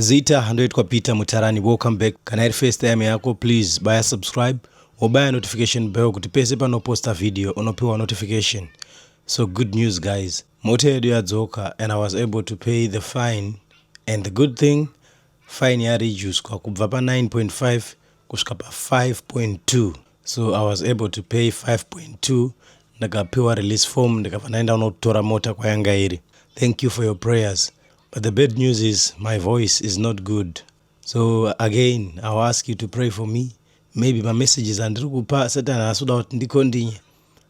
Zita handoitwa Peter Mutarani. Welcome back. Kana iri first time yako, please baya subscribe obaya notification bell kuti pese panoposta video unopewa notification. So good news guys, moto yedu yadzoka and I was able to pay the fine, and the good thing, fine ya reduce kwa kubva pa 9.5 kusvika pa 5.2. So I was able to pay 5.2 ndakapewa release form ndikabva ndaenda unotora mota kwa yanga iri. Thank you for your prayers. But the bad news is my voice is not good. So again, I'll ask you to pray for me. Maybe my messages andiri kupa Satan asuda kuti ndikondinye.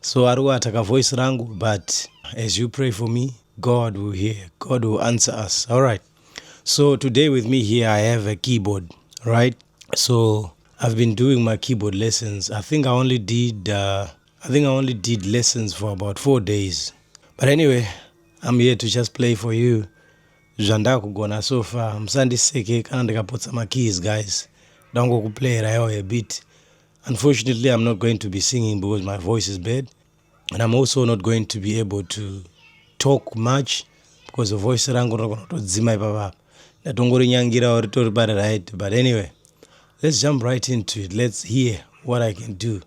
So ari ataka voice rangu, but as you pray for me, God will hear. God will answer us. All right. So today with me here I have a keyboard, right? So I've been doing my keyboard lessons. I think I only did lessons for about 4 days. But anyway, I'm here to just play for you. Zvanda kugona so far. Msandiseke kana ndikapotsa my keys guys. Don't go play rayo a bit. Unfortunately, I'm not going to be singing because my voice is bad. And I'm also not going to be able to talk much because the voice rangu notodzima ipapa. Natongori nyangira or tori bad right. But anyway, let's jump right into it. Let's hear what I can do.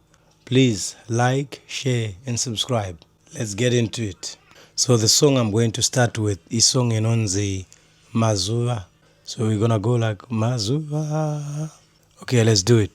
Please like, share and subscribe. Let's get into it. So the song I'm going to start with is song Enonzi Mazuva. So we're gonna go like Mazuva. Okay, let's do it.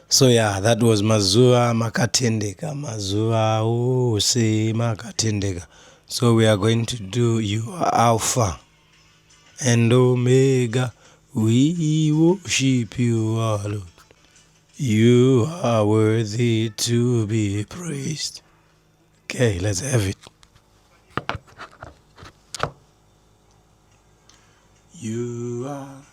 So yeah, that was Mazuva Makatendeka. Mazuva Ose Makatendeka. So we are going to do You Are Alpha and Omega. We worship you, our Lord. You are worthy to be praised. Okay, let's have it. You are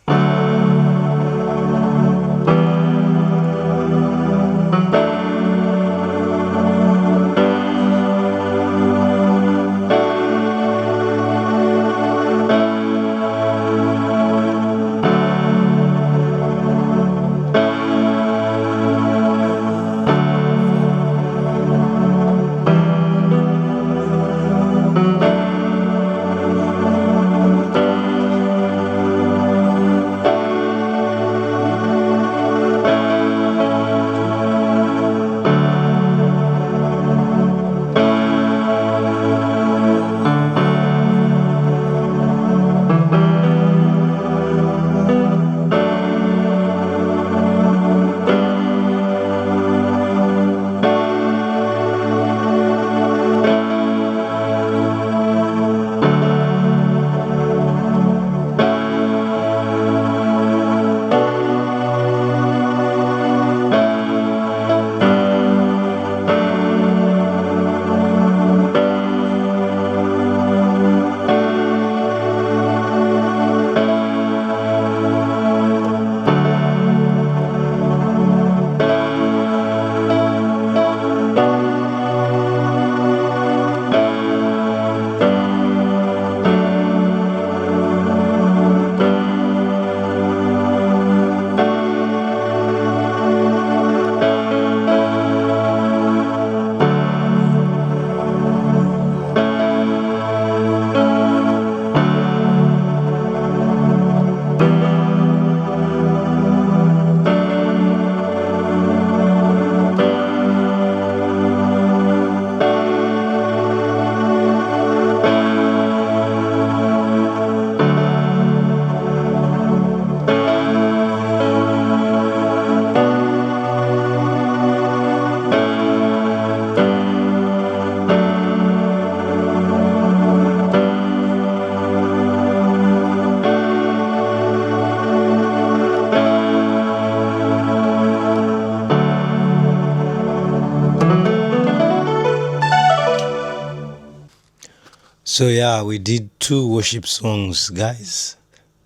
So yeah, we did 2 worship songs, guys.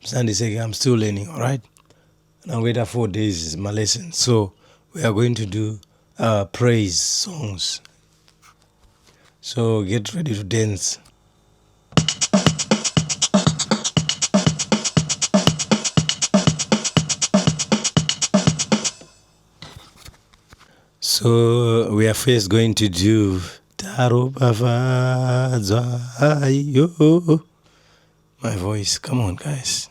Sunday second, I'm still learning, all right? Now wait 4 days is my lesson. So we are going to do praise songs. So get ready to dance. So we are first going to do Tarobavadzwayo. My voice, come on guys.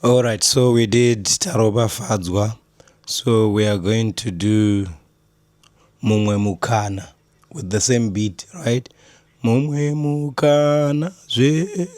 Alright, so we did Taroba Fadzwa. So we are going to do Mumwe Mukana with the same beat, right? Mumwe Mukana zwe.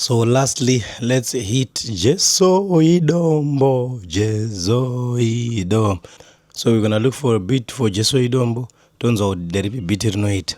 So lastly, let's hit Jeso Idombo. Jeso Idom. So we're gonna look for a beat for Jeso Idombo. Turns out there be beat no hit.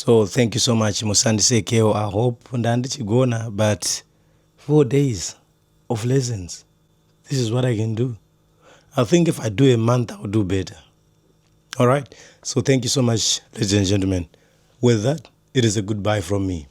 So thank you so much musandisekewo. I hope ndandichigona, but 4 days of lessons, this is what I can do. I think if I do a month, I'll do better. All right. So thank you so much, ladies and gentlemen. With that, it is a goodbye from me.